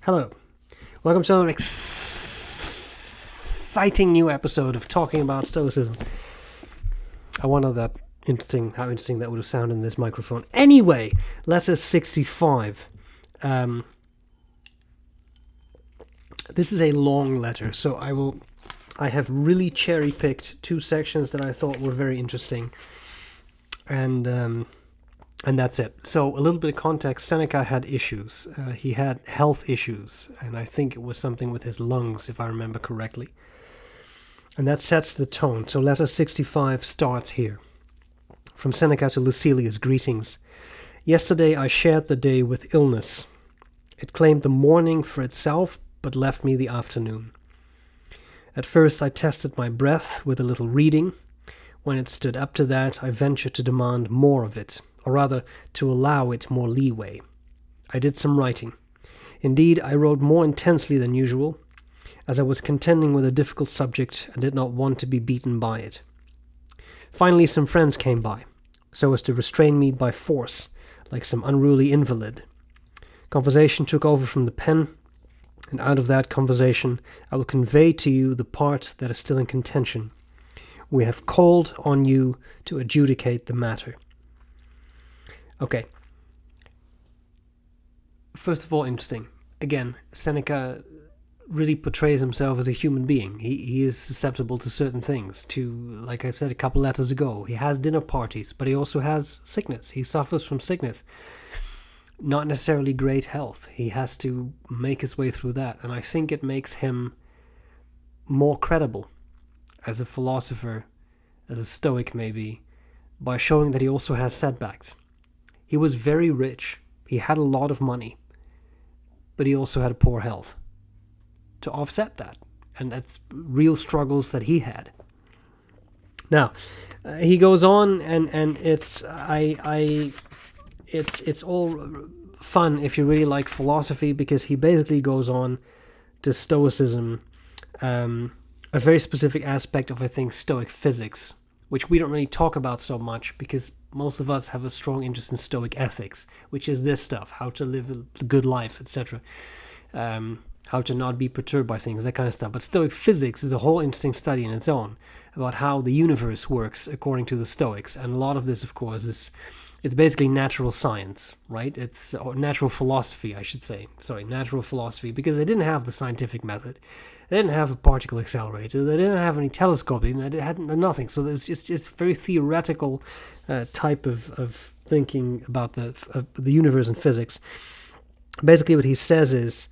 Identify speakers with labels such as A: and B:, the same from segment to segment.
A: Hello. Welcome to another exciting new episode of Talking About Stoicism. I wonder how interesting that would have sounded in this microphone. Anyway, letter 65. This is a long letter, so I have really cherry-picked two sections that I thought were very interesting. And that's it. So a little bit of context, Seneca had issues. He had health issues, and I think it was something with his lungs, if I remember correctly. And that sets the tone. So letter 65 starts here. From Seneca to Lucilius, greetings. Yesterday I shared the day with illness. It claimed the morning for itself, but left me the afternoon. At first I tested my breath with a little reading. When it stood up to that, I ventured to demand more of it, or rather, to allow it more leeway. I did some writing. Indeed, I wrote more intensely than usual, as I was contending with a difficult subject and did not want to be beaten by it. Finally, some friends came by, so as to restrain me by force, like some unruly invalid. Conversation took over from the pen, and out of that conversation I will convey to you the part that is still in contention. We have called on you to adjudicate the matter. Okay. First of all, interesting. Again, Seneca really portrays himself as a human being. He is susceptible to certain things. Like I said a couple letters ago, he has dinner parties, but he also has sickness. He suffers from sickness. Not necessarily great health. He has to make his way through that. And I think it makes him more credible as a philosopher, as a Stoic maybe, by showing that he also has setbacks. He was very rich. He had a lot of money. But he also had poor health to offset that. And that's real struggles that he had. Now, he goes on and it's all fun if you really like philosophy, because he basically goes on to Stoicism, a very specific aspect of, I think, Stoic Physics, which we don't really talk about so much because most of us have a strong interest in Stoic ethics, which is this stuff, how to live a good life, etc., how to not be perturbed by things, that kind of stuff. But Stoic Physics is a whole interesting study in its own about how the universe works according to the Stoics, and a lot of this, of course, it's basically natural science, right? Or natural philosophy, I should say. Sorry, natural philosophy, because they didn't have the scientific method. They didn't have a particle accelerator. They didn't have any telescoping. They had nothing. So it was just very theoretical type of thinking about the universe and physics. Basically, what he says is,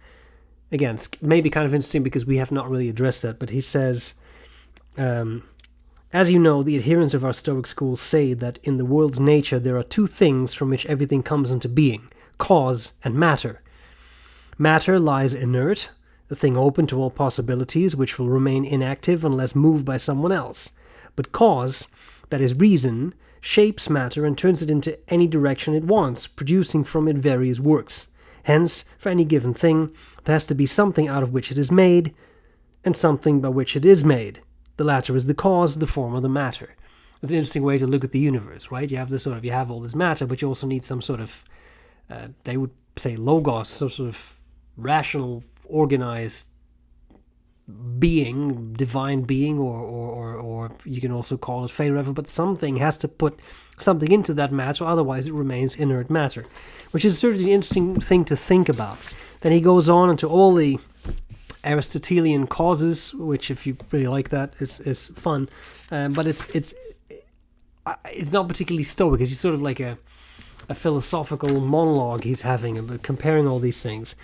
A: again, it's maybe kind of interesting because we have not really addressed that, but he says, as you know, the adherents of our Stoic school say that in the world's nature there are two things from which everything comes into being, cause and matter. Matter lies inert, the thing open to all possibilities, which will remain inactive unless moved by someone else. But cause, that is reason, shapes matter and turns it into any direction it wants, producing from it various works. Hence, for any given thing, there has to be something out of which it is made, and something by which it is made. The latter is the cause, the former the matter. It's an interesting way to look at the universe, right? You have all this matter, but you also need some sort of, they would say logos, some sort of rational, organized being, divine being, or you can also call it fate, whatever, but something has to put something into that matter, otherwise it remains inert matter, which is certainly an interesting thing to think about. Then he goes on into all the Aristotelian causes, which, if you really like that, is fun, but it's not particularly Stoic. It's sort of like a philosophical monologue he's having about comparing all these things.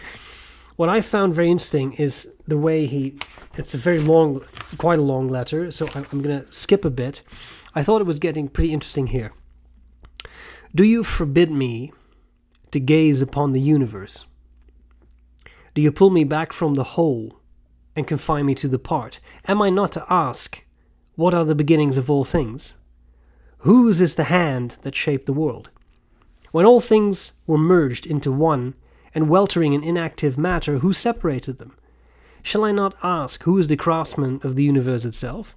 A: What I found very interesting is the way it's a very long, quite a long letter, so I'm going to skip a bit. I thought it was getting pretty interesting here. Do you forbid me to gaze upon the universe? Do you pull me back from the whole and confine me to the part? Am I not to ask, what are the beginnings of all things? Whose is the hand that shaped the world? When all things were merged into one and weltering in inactive matter, who separated them? Shall I not ask, who is the craftsman of the universe itself?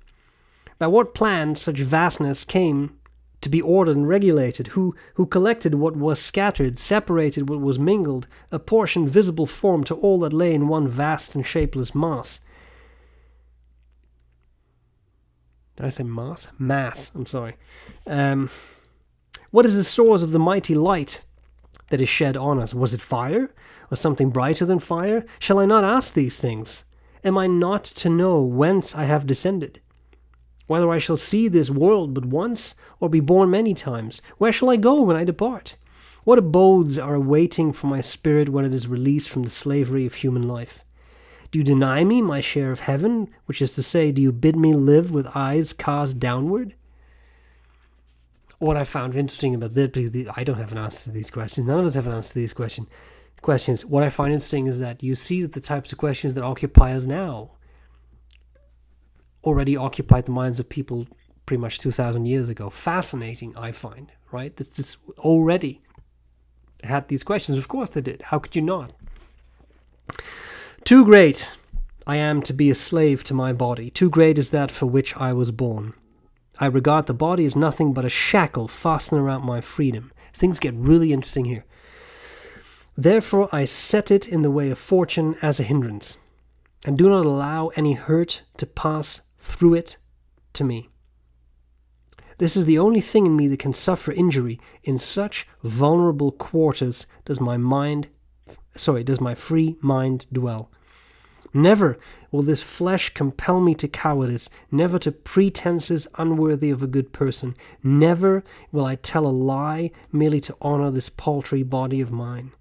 A: By what plan such vastness came to be ordered and regulated, who collected what was scattered, separated what was mingled, apportioned visible form to all that lay in one vast and shapeless mass. Did I say mass? Mass, I'm sorry. What is the source of the mighty light that is shed on us? Was it fire? Or something brighter than fire? Shall I not ask these things? Am I not to know whence I have descended? Whether I shall see this world but once, or be born many times? Where shall I go when I depart? What abodes are awaiting for my spirit when it is released from the slavery of human life? Do you deny me my share of heaven, which is to say, do you bid me live with eyes cast downward? What I found interesting about this, because I don't have an answer to these questions, none of us have an answer to these questions. What I find interesting is that you see that the types of questions that occupy us now already occupied the minds of people pretty much 2,000 years ago. Fascinating, I find, right? This already had these questions. Of course they did. How could you not? Too great I am to be a slave to my body. Too great is that for which I was born. I regard the body as nothing but a shackle fastened around my freedom. Things get really interesting here. Therefore I set it in the way of fortune as a hindrance, and do not allow any hurt to pass through it to me. This is the only thing in me that can suffer injury. In such vulnerable quarters does my free mind dwell. Never will this flesh compel me to cowardice, never to pretenses unworthy of a good person. Never will I tell a lie merely to honor this paltry body of mine.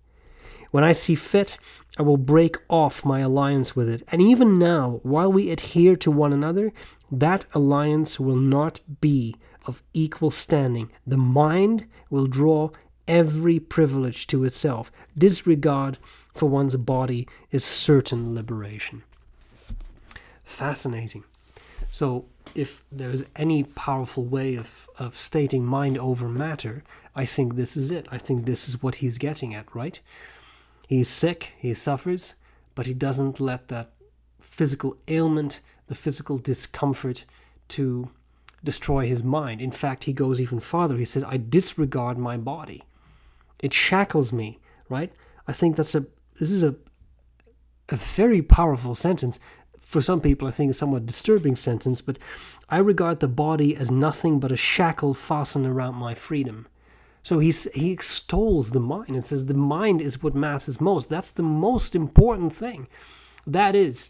A: When I see fit, I will break off my alliance with it. And even now, while we adhere to one another, that alliance will not be of equal standing. The mind will draw every privilege to itself. Disregard for one's body is certain liberation. Fascinating. So if there is any powerful way of stating mind over matter, I think this is it. I think this is what he's getting at, right? He's sick, he suffers, but he doesn't let that physical ailment, the physical discomfort to destroy his mind. In fact, he goes even farther. He says, I disregard my body. It shackles me, right? I think this is a very powerful sentence. For some people, I think a somewhat disturbing sentence, but I regard the body as nothing but a shackle fastened around my freedom. So he extols the mind and says the mind is what matters most. That's the most important thing. That is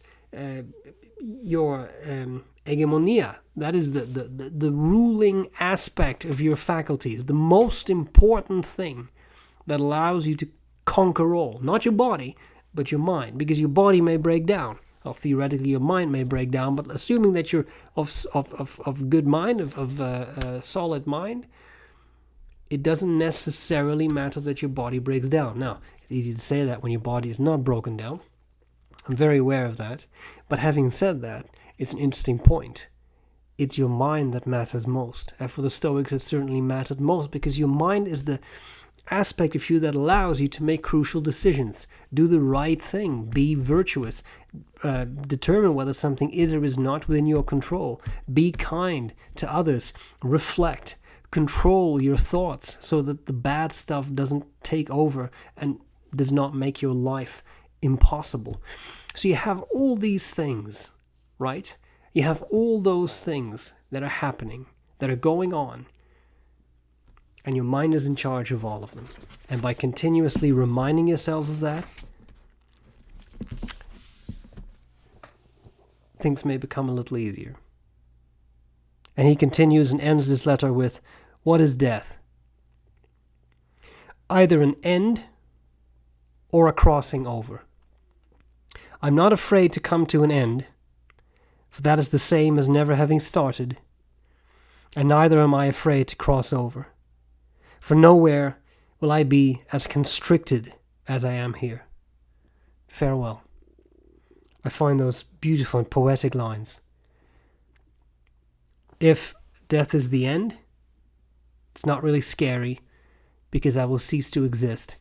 A: your hegemonia. That is the ruling aspect of your faculties. The most important thing that allows you to conquer all. Not your body, but your mind. Because your body may break down. Or theoretically, your mind may break down. But assuming that you're of good mind, of solid mind, it doesn't necessarily matter that your body breaks down. Now, it's easy to say that when your body is not broken down. I'm very aware of that. But having said that, it's an interesting point. It's your mind that matters most. And for the Stoics, it certainly mattered most because your mind is the aspect of you that allows you to make crucial decisions, do the right thing, be virtuous, determine whether something is or is not within your control, be kind to others, reflect, control your thoughts so that the bad stuff doesn't take over and does not make your life impossible. So you have all these things, right? You have all those things that are happening, that are going on, and your mind is in charge of all of them. And by continuously reminding yourself of that, things may become a little easier. And he continues and ends this letter with, what is death? Either an end or a crossing over. I'm not afraid to come to an end, for that is the same as never having started, and neither am I afraid to cross over, for nowhere will I be as constricted as I am here. Farewell. I find those beautiful and poetic lines. If death is the end, it's not really scary, because I will cease to exist,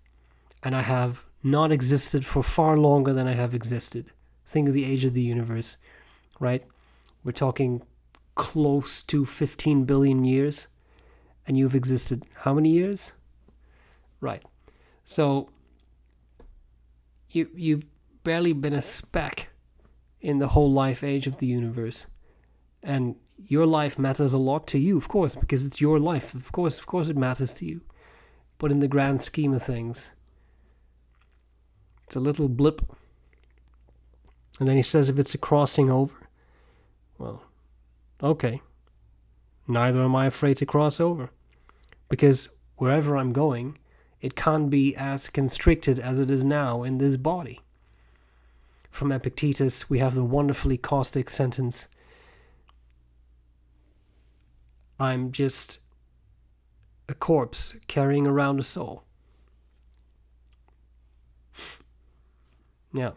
A: and I have not existed for far longer than I have existed. Think of the age of the universe, right? We're talking close to 15 billion years, And you've existed how many years? Right. So you've barely been a speck in the whole life age of the universe. And your life matters a lot to you, of course, because it's your life. Of course it matters to you. But in the grand scheme of things, it's a little blip. And then he says if it's a crossing over, well, okay. Neither am I afraid to cross over. Because wherever I'm going, it can't be as constricted as it is now in this body. From Epictetus, we have the wonderfully caustic sentence, I'm just a corpse carrying around a soul. Yeah.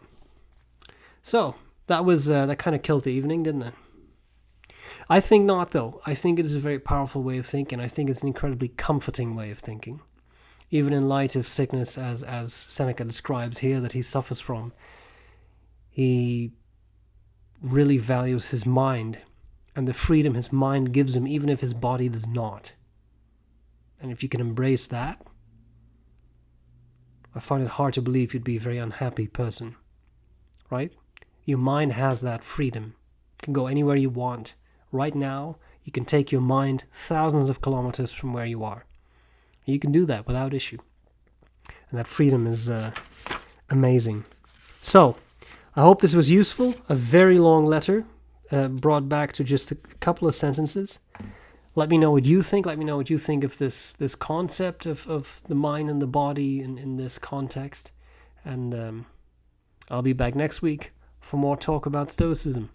A: So, that kind of killed the evening, didn't it? I think not, though. I think it is a very powerful way of thinking. I think it's an incredibly comforting way of thinking. Even in light of sickness, as Seneca describes here, that he suffers from, he really values his mind and the freedom his mind gives him, even if his body does not. And if you can embrace that, I find it hard to believe you'd be a very unhappy person. Right? Your mind has that freedom. You can go anywhere you want. Right now, you can take your mind thousands of kilometers from where you are. You can do that without issue. And that freedom is amazing. So, I hope this was useful. A very long letter brought back to just a couple of sentences. Let me know what you think. Let me know what you think of this concept of the mind and the body in this context. And I'll be back next week for more talk about Stoicism.